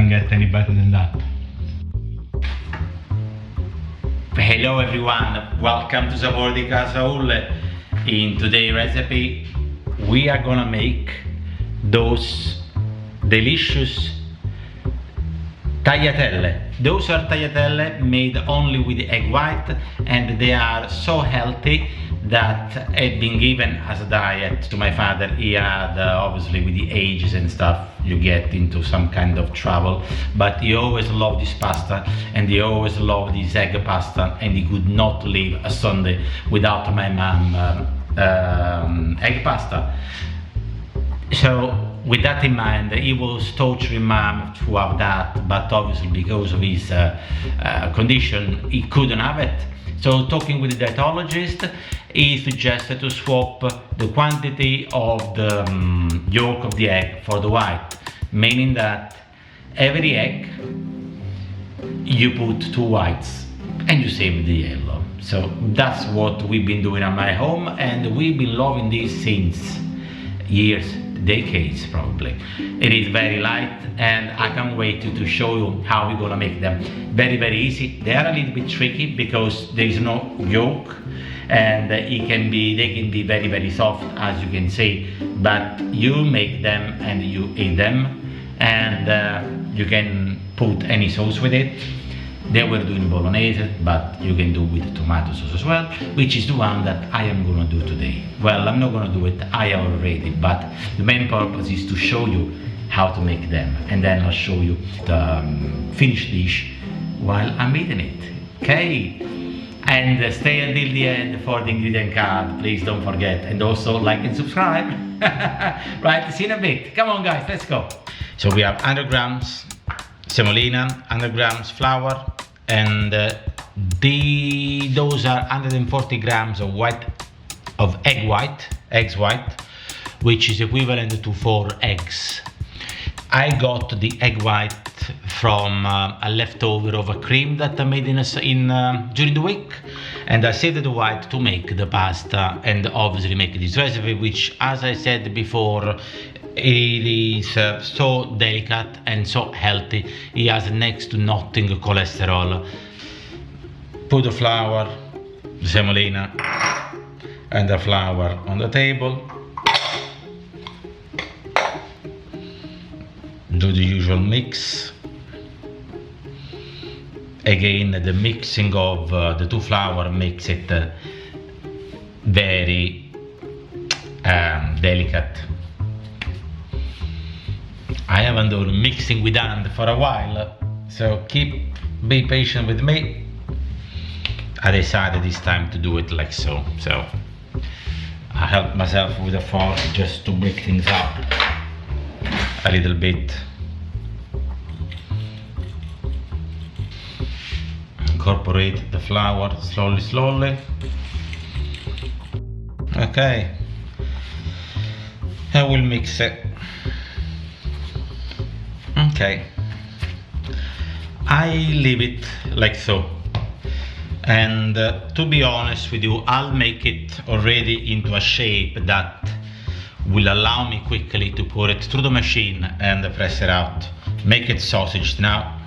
Can't get any better than that. Hello everyone, welcome to Saporidicasasaulle. In today's recipe we are gonna make those delicious tagliatelle. Those are tagliatelle made only with egg white, and they are so healthy that had been given as a diet to my father. He had obviously with the ages and stuff you get into some kind of trouble, but he always loved this pasta and he always loved this egg pasta, and he could not live a Sunday without my mom egg pasta. So with that in mind, he was torturing mom to have that, but obviously because of his condition he couldn't have it. So talking with the dietologist, he suggested to swap the quantity of the yolk of the egg for the white, meaning that every egg you put 2 whites and you save the yellow. So that's what we've been doing at my home, and we've been loving this since years, decades probably. It is very light and I can't wait to show you how we're gonna make them. Very easy. They are a little bit tricky because there is no yolk, and they can be very soft, as you can see, but you make them and you eat them, and you can put any sauce with it. They were doing bolognese, but you can do with tomato sauce as well, which is the one that I am gonna do today. Well, I'm not gonna do it, I already, but the main purpose is to show you how to make them, and then I'll show you the finished dish while I'm eating it. Okay? And stay until the end for the ingredient card, please don't forget, and also like and subscribe. Right, see you in a bit. Come on guys, let's go. So we have 100 grams semolina, 100 grams flour, and those are 140 grams of eggs white, which is equivalent to 4 eggs. I got the egg white from a leftover of a cream that I made during the week, and I saved the white to make the pasta and obviously make this recipe, which, as I said before, it is so delicate and so healthy. It has next to nothing cholesterol. Put the flour, the semolina and the flour on the table. Do the usual mix. Again, the mixing of the 2 flour makes it very delicate. I haven't done mixing with hand for a while, so be patient with me. I decided it's time to do it like so. So I helped myself with a fork just to break things up a little bit. Incorporate the flour slowly. Okay, I will mix it. Okay, I leave it like so, and to be honest with you, I'll make it already into a shape that will allow me quickly to put it through the machine and press it out, make it sausage now,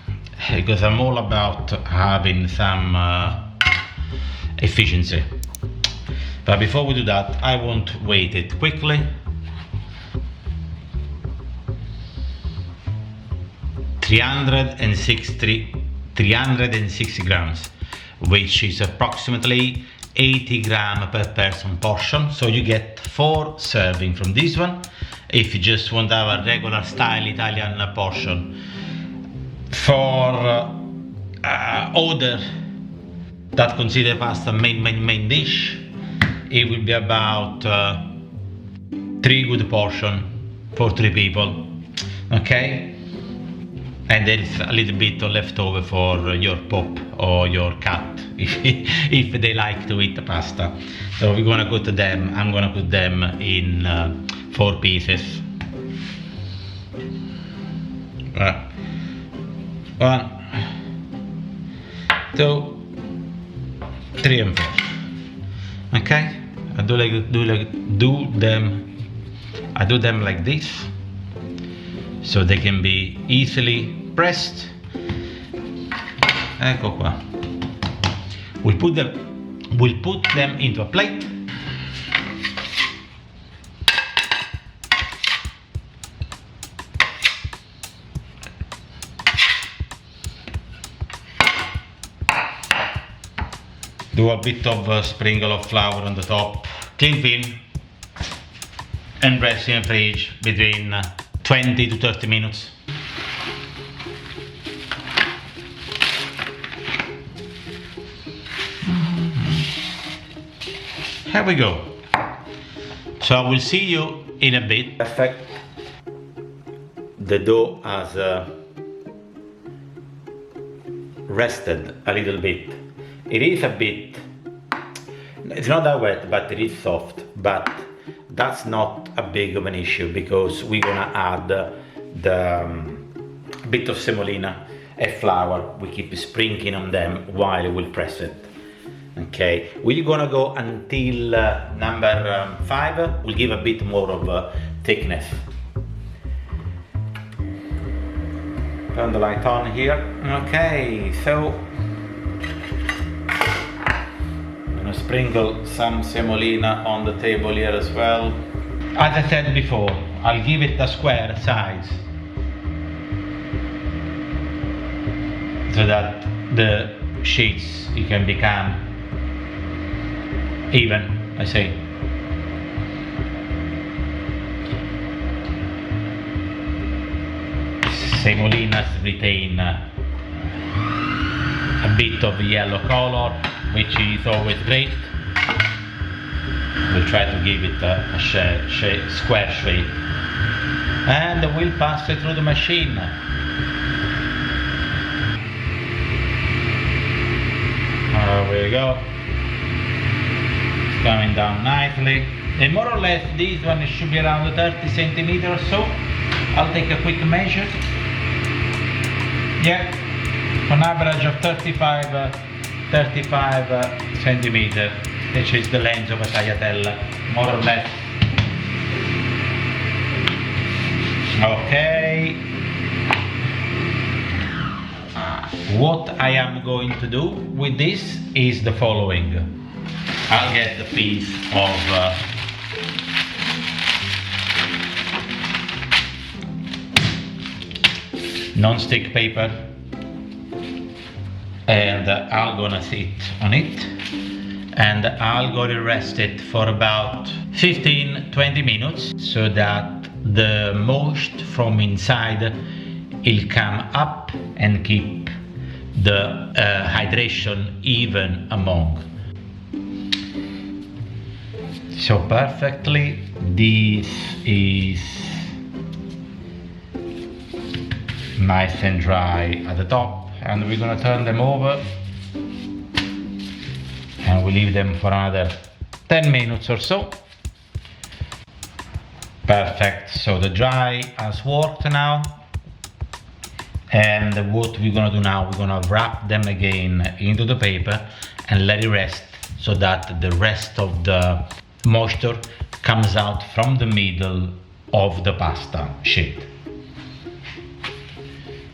because I'm all about having some efficiency. But before we do that, I want to weight it quickly. 360 grams, which is approximately 80 grams per person portion. So you get 4 servings from this one, if you just want to have a regular style Italian portion. For order that consider pasta main dish, it will be about 3 good portion for 3 people. Okay, and there is a little bit left over for your pup or your cat if they like to eat the pasta. So we're gonna go to them. I'm gonna put them in 4 pieces. 1, 2, 3 and 4. Okay, I do them like this, so they can be easily pressed. Ecco qua. We'll put them into a plate. Do a bit of a sprinkle of flour on the top, clean film, and rest in the fridge between 20 to 30 minutes. Here we go. So I will see you in a bit. Perfect. The dough has rested a little bit. It is a bit, it's not that wet, but it is soft, but that's not a big of an issue because we're gonna add the bit of semolina and flour. We keep sprinkling on them while we'll press it. Okay, we're gonna go until number 5. We'll give a bit more of thickness. Turn the light on here. Okay, so sprinkle some semolina on the table here as well. As I said before, I'll give it a square size so that the sheets it can become even, I say. Semolinas retain a bit of yellow color, which is always great. We'll try to give it a square shape, and we'll pass it through the machine. There we go. It's coming down nicely, and more or less this one should be around 30 centimeters or so. I'll take a quick measure. Yeah, an average of 35 centimeters, which is the length of a tagliatella, more or less. Okay. What I am going to do with this is the following. I'll get the piece of non-stick paper, and I'll gonna sit on it, and I'll gonna rest it for about 15-20 minutes so that the moist from inside will come up and keep the hydration even among. So perfectly, this is nice and dry at the top, and we're gonna turn them over and we leave them for another 10 minutes or so. Perfect, so the dry has worked now, and what we're gonna do now, we're gonna wrap them again into the paper and let it rest so that the rest of the moisture comes out from the middle of the pasta sheet.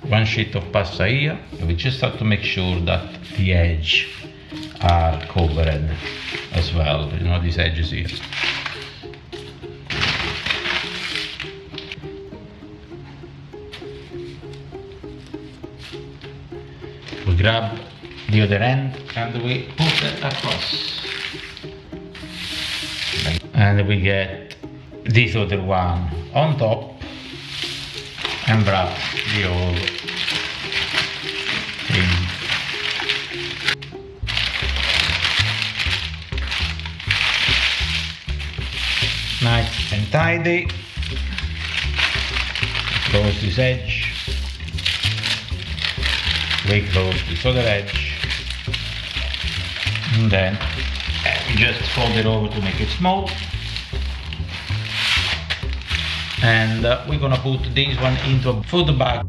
One sheet of pasta here, we just have to make sure that the edge are covered as well, you know, these edges here. We grab the other end and we put it across. And we get this other one on top and wrap the whole thing. Nice and tidy. Close this edge. We close this other edge. And then we just fold it over to make it small. And we're gonna put this one into a food bag.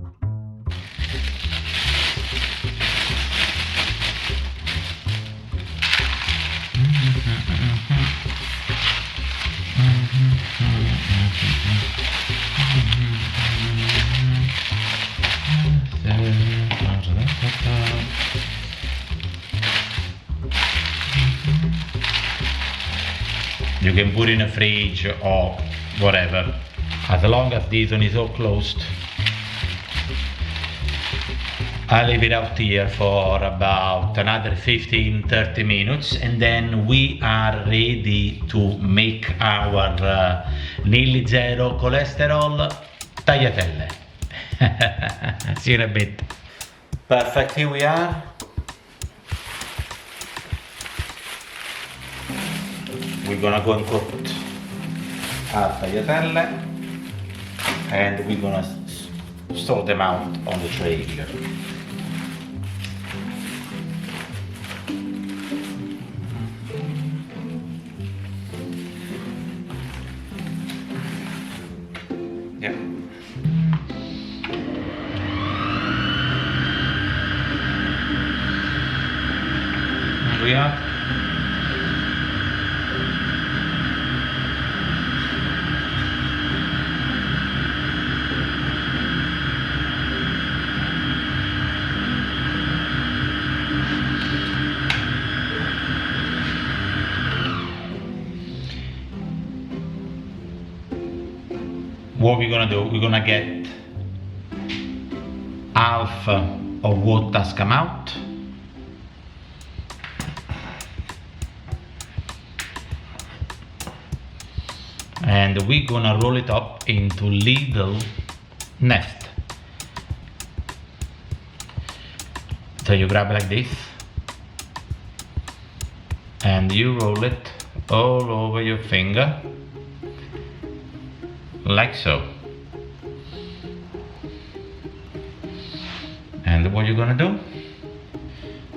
You can put in a fridge or whatever. As long as this one is all closed, I leave it out here for about another 15-30 minutes, and then we are ready to make our nearly zero cholesterol tagliatelle. See you in a bit. Perfect, here we are. We're gonna go and cook our tagliatelle, and we're gonna store them out on the tray here. Yeah. Here we are. What we're gonna do, we're gonna get half of what has come out, and we're gonna roll it up into little nest. So you grab it like this, and you roll it all over your finger, like so. And what you're gonna do,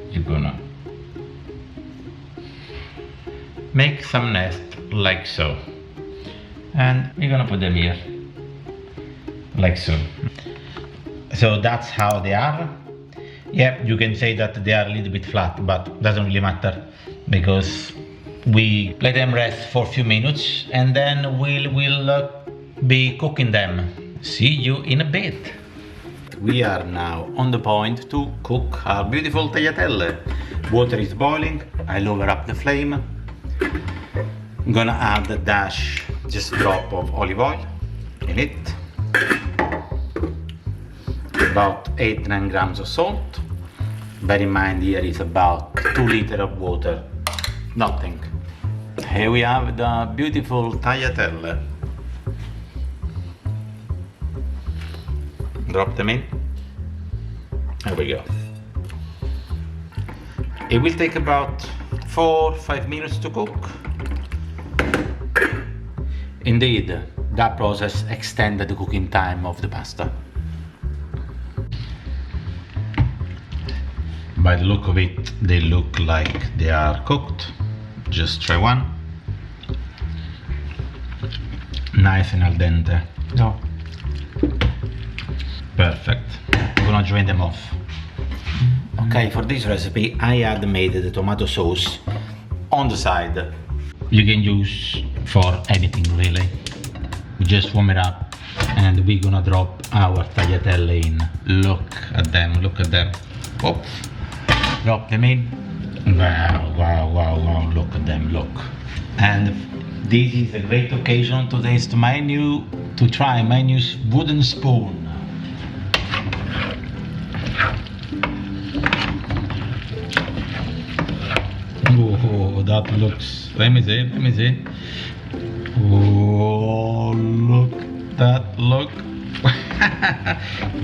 you're gonna make some nest like so, and we're gonna put them here like so. So that's how they are. Yeah, you can say that they are a little bit flat, but doesn't really matter because we let them rest for a few minutes, and then we'll be cooking them. See you in a bit. We are now on the point to cook our beautiful tagliatelle. Water is boiling. I lower up the flame. I'm gonna add a dash, just a drop of olive oil in it. About 8-9 grams of salt. Bear in mind here is about 2 liters of water. Nothing. Here we have the beautiful tagliatelle. Drop them in. There we go. It will take about 4-5 minutes to cook. Indeed, that process extended the cooking time of the pasta. By the look of it, they look like they are cooked. Just try one. Nice and al dente. No. Perfect. I'm gonna drain them off. Okay, for this recipe I had made the tomato sauce on the side. You can use for anything really. We just warm it up and we're gonna drop our tagliatelle in. Look at them, look at them. Oh, drop them in. Wow, wow, wow, wow, look at them, look. And this is a great occasion to taste to try my new wooden spoon. Oh, that looks, let me see. Oh, look, that look.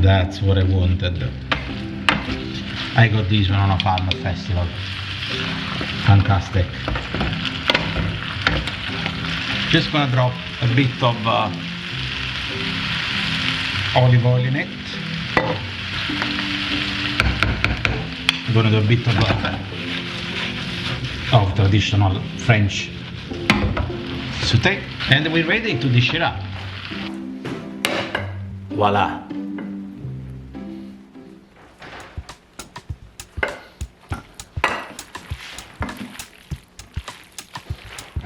That's what I wanted. I got this one on a farmer festival. Fantastic. Just gonna drop a bit of olive oil in it. I'm gonna do a bit of traditional French sauté, and we're ready to dish it up. Voila!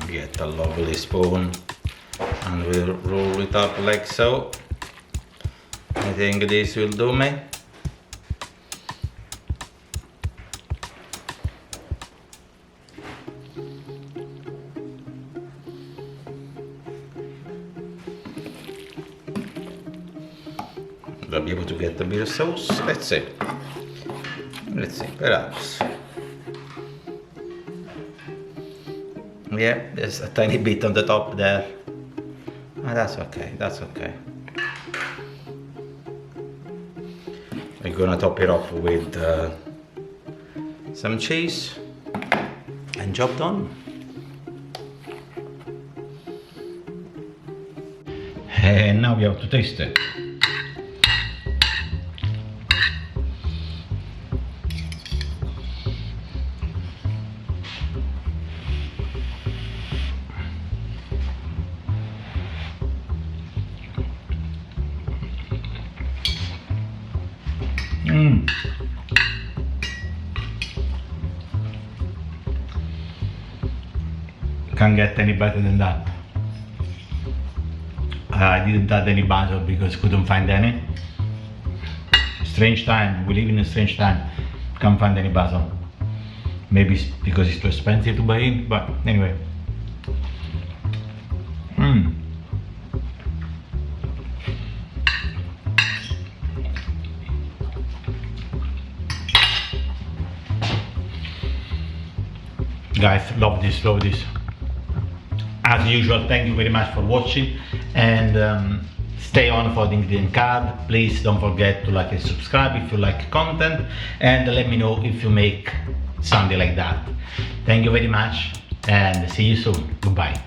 Get a lovely spoon and we'll roll it up like so. I think this will do me. I'll be able to get a bit of sauce. Let's see. Let's see, perhaps. Yeah, there's a tiny bit on the top there. Oh, that's okay, that's okay. We're gonna top it off with some cheese and job done. And now we have to taste it. Can't get any better than that. I didn't add any basil because couldn't find any. Strange time, we live in a strange time. Can't find any basil. Maybe it's because it's too expensive to buy in, but anyway. Guys, love this, love this. As usual, thank you very much for watching, and stay on for the ingredient card. Please don't forget to like and subscribe if you like content, and let me know if you make something like that. Thank you very much, and see you soon. Goodbye.